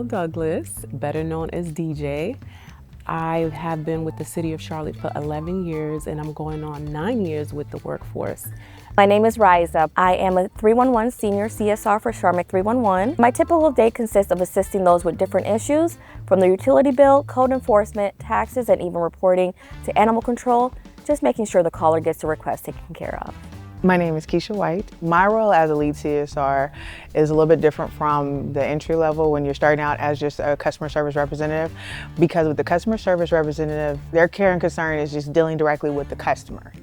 Delille-Douglas, better known as DJ. I have been with the City of Charlotte for 11 years and I'm going on 9 years with the workforce. My name is Raiza. I am a 311 Senior CSR for CharMeck 311. My typical day consists of assisting those with different issues, from the utility bill, code enforcement, taxes, and even reporting to animal control, just making sure the caller gets the request taken care of. My name is Kesha White. My role as a lead CSR is a little bit different from the entry level when you're starting out as just a customer service representative, because with the customer service representative, their care and concern is just dealing directly with the customer.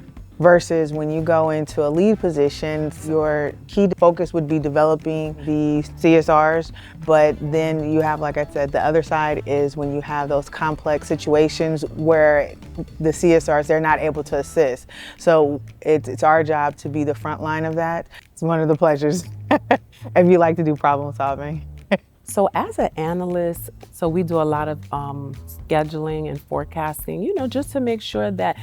Versus when you go into a lead position, your key focus would be developing the CSRs, but then you have, like I said, the other side is when you have those complex situations where the CSRs, they're not able to assist. So it's our job to be the front line of that. It's one of the pleasures if you like to do problem solving. So as an analyst, we do a lot of scheduling and forecasting, just to make sure that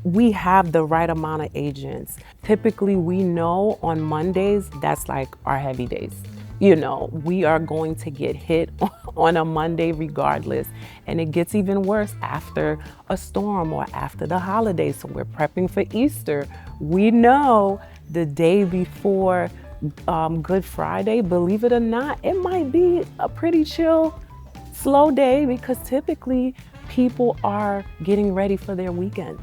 we have the right amount of agents. Typically, we know on Mondays, that's like our heavy days. We are going to get hit on a Monday regardless. And it gets even worse after a storm or after the holidays. So we're prepping for Easter. We know the day before Good Friday, believe it or not, it might be a pretty chill, slow day because typically people are getting ready for their weekend.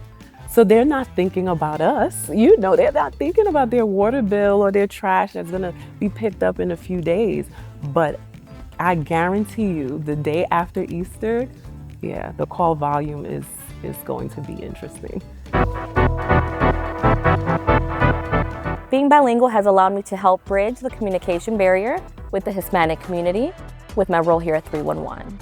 So they're not thinking about us, they're not thinking about their water bill or their trash that's gonna be picked up in a few days. But I guarantee you, the day after Easter, the call volume is going to be interesting. Being bilingual has allowed me to help bridge the communication barrier with the Hispanic community with my role here at 311.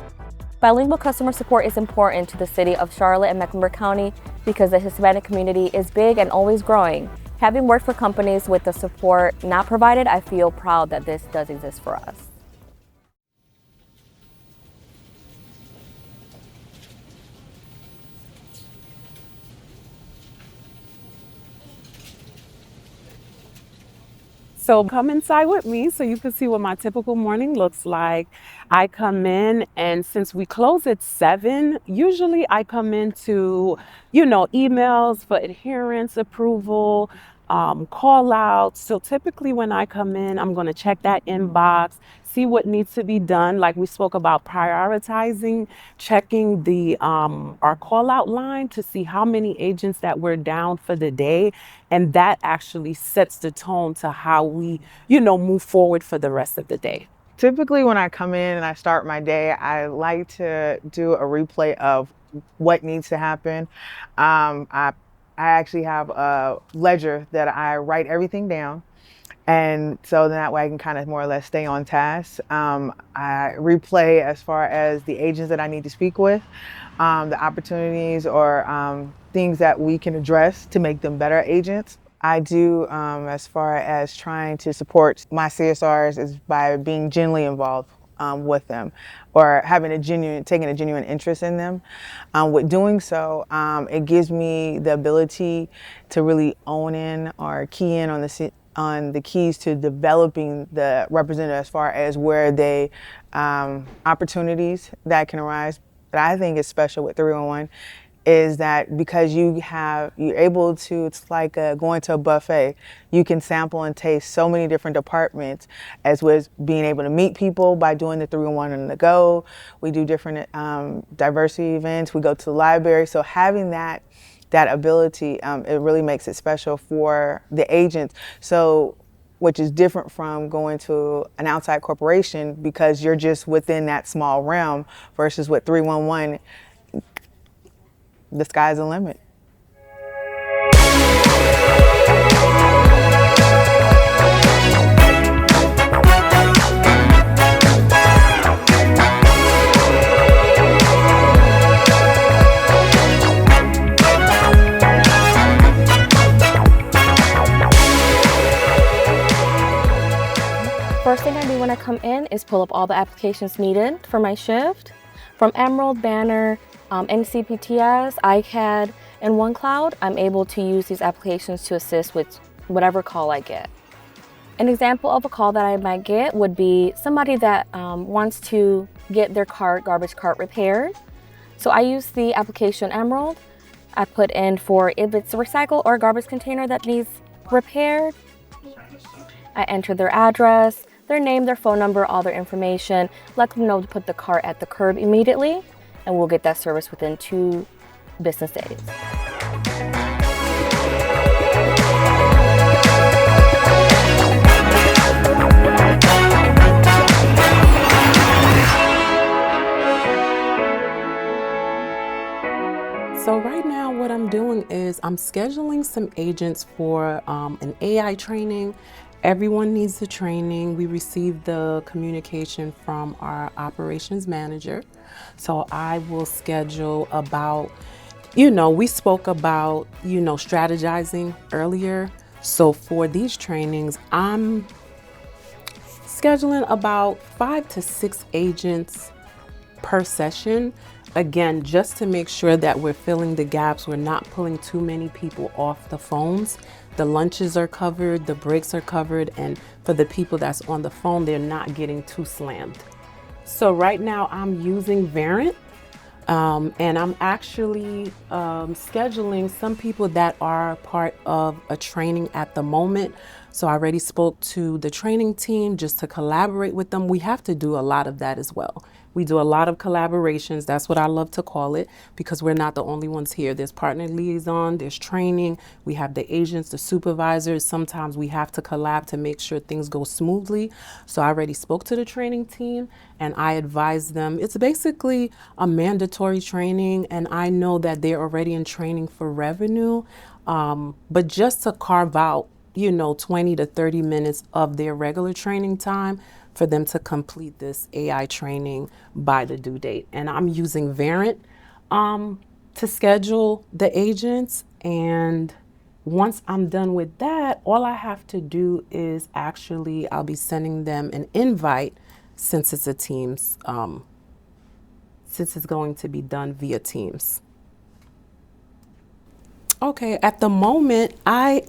Bilingual customer support is important to the city of Charlotte and Mecklenburg County because the Hispanic community is big and always growing. Having worked for companies with the support not provided, I feel proud that this does exist for us. So come inside with me so you can see what my typical morning looks like. I come in, and since we close at 7, usually I come into, emails for adherence, approval, call outs. So typically when I come in, I'm going to check that inbox, see what needs to be done. Like we spoke about prioritizing, checking the our call out line to see how many agents that we're down for the day. And that actually sets the tone to how we, move forward for the rest of the day. Typically when I come in and I start my day, I like to do a replay of what needs to happen. I actually have a ledger that I write everything down. And so then that way I can kind of more or less stay on task. I replay as far as the agents that I need to speak with, the opportunities or things that we can address to make them better agents. I do as far as trying to support my CSRs is by being genuinely involved with them or taking a genuine interest in them. With doing so, it gives me the ability to really own in or key in on the keys to developing the representative as far as where they opportunities that can arise. But I think is special with 311 is that because you're able to, it's like going to a buffet. You can sample and taste so many different departments, as with being able to meet people by doing the 311 on the go. We do different diversity events. We go to the library. So having that ability, it really makes it special for the agents. So, which is different from going to an outside corporation because you're just within that small realm versus with 311, the sky's the limit. First thing I do when I come in is pull up all the applications needed for my shift. From Emerald, Banner, NCPTS, iCAD, and OneCloud, I'm able to use these applications to assist with whatever call I get. An example of a call that I might get would be somebody that wants to get their garbage cart repaired. So I use the application Emerald. I put in for if it's a recycle or a garbage container that needs repaired. I enter their address, their name, their phone number, all their information, let them know to put the cart at the curb immediately, and we'll get that service within 2 business days. So right now what I'm doing is I'm scheduling some agents for an AI training. Everyone needs the training. We received the communication from our operations manager. So I will schedule about, we spoke about, strategizing earlier. So for these trainings, I'm scheduling about 5 to 6 agents per session. Again, just to make sure that we're filling the gaps, we're not pulling too many people off the phones. The lunches are covered, the breaks are covered, and for the people that's on the phone, they're not getting too slammed. So right now I'm using Verint, and I'm actually scheduling some people that are part of a training at the moment. So I already spoke to the training team just to collaborate with them. We have to do a lot of that as well. We do a lot of collaborations. That's what I love to call it, because we're not the only ones here. There's partner liaison, there's training, we have the agents, the supervisors. Sometimes we have to collab to make sure things go smoothly. So I already spoke to the training team and I advised them. It's basically a mandatory training, and I know that they're already in training for revenue, but just to carve out 20 to 30 minutes of their regular training time for them to complete this AI training by the due date. And I'm using Verint to schedule the agents. And once I'm done with that, all I have to do is I'll be sending them an invite, since it's a Teams, since it's going to be done via Teams. Okay, at the moment, I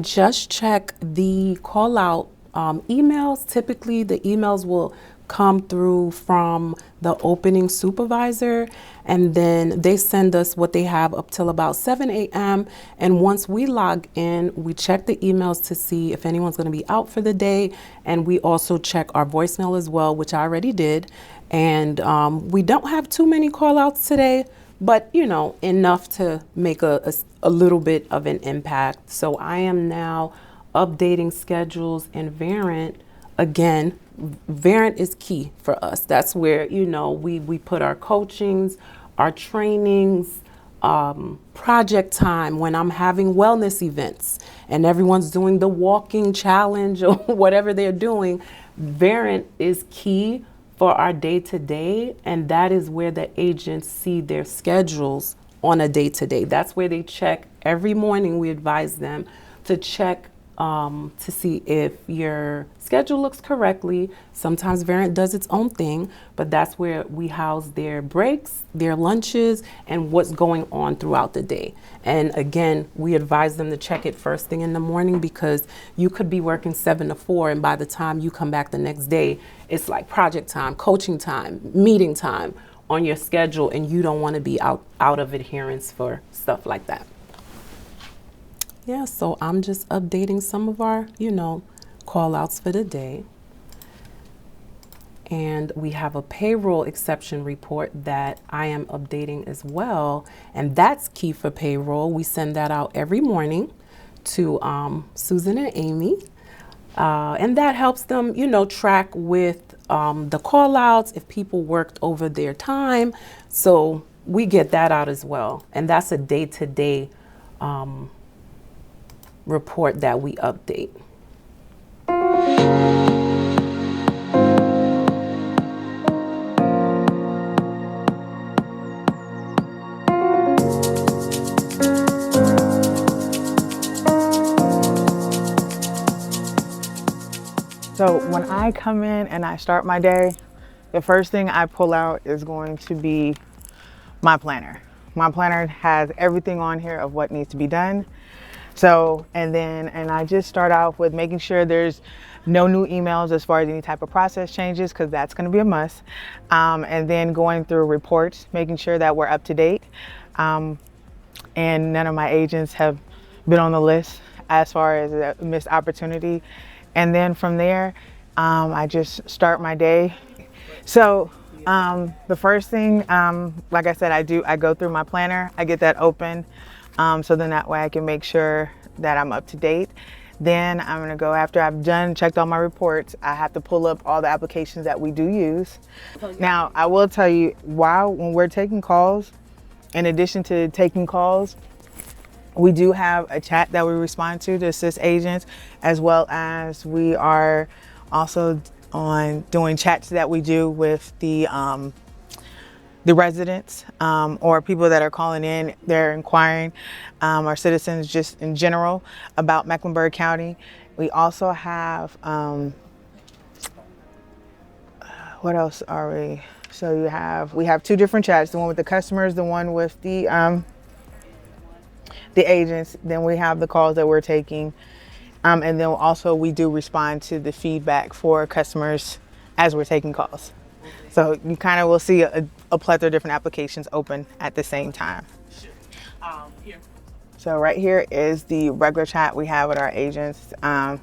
just check the call out emails. Typically, the emails will come through from the opening supervisor, and then they send us what they have up till about 7 a.m. And once we log in, we check the emails to see if anyone's going to be out for the day. And we also check our voicemail as well, which I already did. And we don't have too many call outs today, but enough to make a little bit of an impact. So I am now updating schedules in Verint. Again, Verint is key for us. That's where we put our coachings, our trainings, project time, when I'm having wellness events and everyone's doing the walking challenge or whatever they're doing. Verint is key for our day-to-day, and that is where the agents see their schedules on a day-to-day. That's where they check every morning. We advise them to check to see if your schedule looks correctly. Sometimes Verint does its own thing, but that's where we house their breaks, their lunches, and what's going on throughout the day. And again, we advise them to check it first thing in the morning, because you could be working 7 to 4, and by the time you come back the next day, it's like project time, coaching time, meeting time on your schedule, and you don't want to be out of adherence for stuff like that. Yeah, so I'm just updating some of our, call outs for the day. And we have a payroll exception report that I am updating as well. And that's key for payroll. We send that out every morning to Susan and Amy. And that helps them, track with the call outs, if people worked over their time. So we get that out as well. And that's a day-to-day report that we update. So when I come in and I start my day, the first thing I pull out is going to be my planner. My planner has everything on here of what needs to be done. So, and I just start off with making sure there's no new emails as far as any type of process changes, because that's going to be a must. And then going through reports, making sure that we're up to date. And none of my agents have been on the list as far as a missed opportunity. And then from there, I just start my day. So the first thing, like I said, I go through my planner, I get that open. So then that way I can make sure that I'm up to date. Then I'm gonna go, after I've checked all my reports, I have to pull up all the applications that we do use. Now, I will tell you, when we're taking calls, in addition to taking calls, we do have a chat that we respond to assist agents, as well as we are also doing chats that we do with the residents or people that are calling in, they're inquiring, or citizens just in general about Mecklenburg County. We also have, what else are we? So we have two different chats, the one with the customers, the one with the agents. Then we have the calls that we're taking. And then also we do respond to the feedback for customers as we're taking calls. So you kind of will see a plethora of different applications open at the same time. So right here is the regular chat we have with our agents to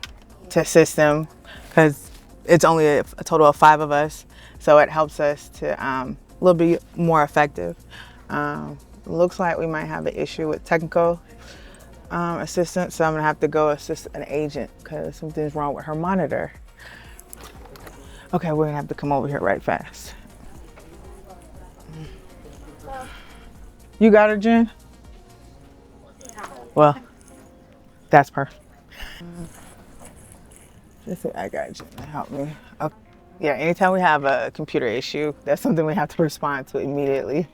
assist them, because it's only a total of 5 of us. So it helps us to a little bit more effective. Looks like we might have an issue with technical assistance, so I'm gonna have to go assist an agent because something's wrong with her monitor. Okay, we're gonna have to come over here right fast. You got her, Jen? Well, that's perfect. I got Jen to help me. Okay. Yeah, anytime we have a computer issue, that's something we have to respond to immediately.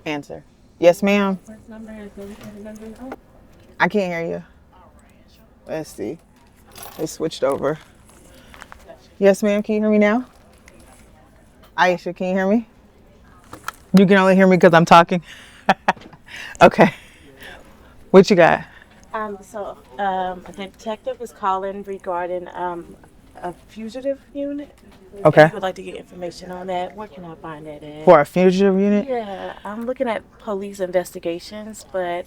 Answer. Yes, ma'am. I can't hear you. Let's see. They switched over. Yes, ma'am. Can you hear me now? Aisha, can you hear me? You can only hear me because I'm talking? Okay. What you got? A detective is calling regarding a fugitive unit. Okay. If you would like to get information on that, where can I find that at? For a fugitive unit? Yeah, I'm looking at police investigations, but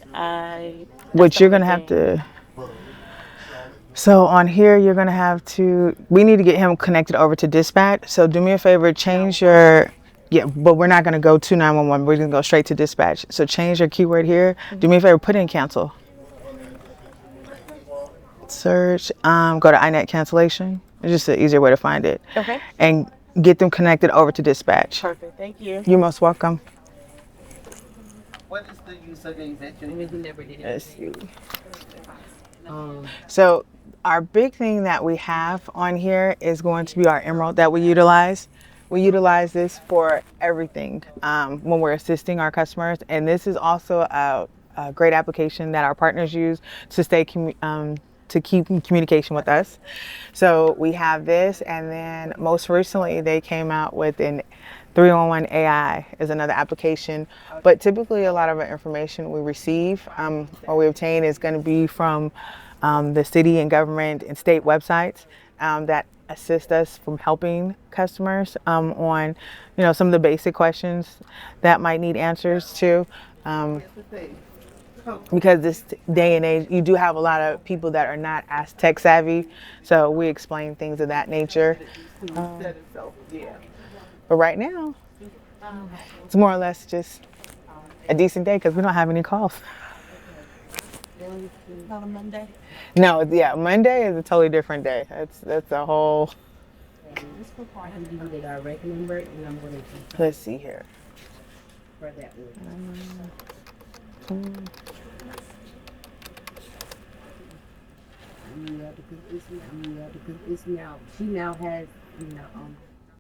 Which you're going to have to... So on here, you're going to have to... We need to get him connected over to dispatch. So do me a favor, change your... Yeah, but we're not going to go to 911. We're going to go straight to dispatch. So change your keyword here. Do me a favor, put in cancel. Search, go to INET cancellation. It's just an easier way to find it. Okay. And get them connected over to dispatch. Perfect. Thank you. You're most welcome. What is the use of the Let's see. So our big thing that we have on here is going to be our Emerald that we utilize. We utilize this for everything when we're assisting our customers. And this is also a great application that our partners use to stay to keep in communication with us. So we have this, and then most recently they came out with an 311 AI is another application. But typically a lot of our information we receive or we obtain is going to be from the city and government and state websites that assist us from helping customers on, some of the basic questions that might need answers to. Because this day and age, you do have a lot of people that are not as tech savvy, so we explain things of that nature. But right now, it's more or less just a decent day because we don't have any calls. On a Monday? No, yeah, Monday is a totally different day. That's a whole... Let's see here. Because it's now, she now has,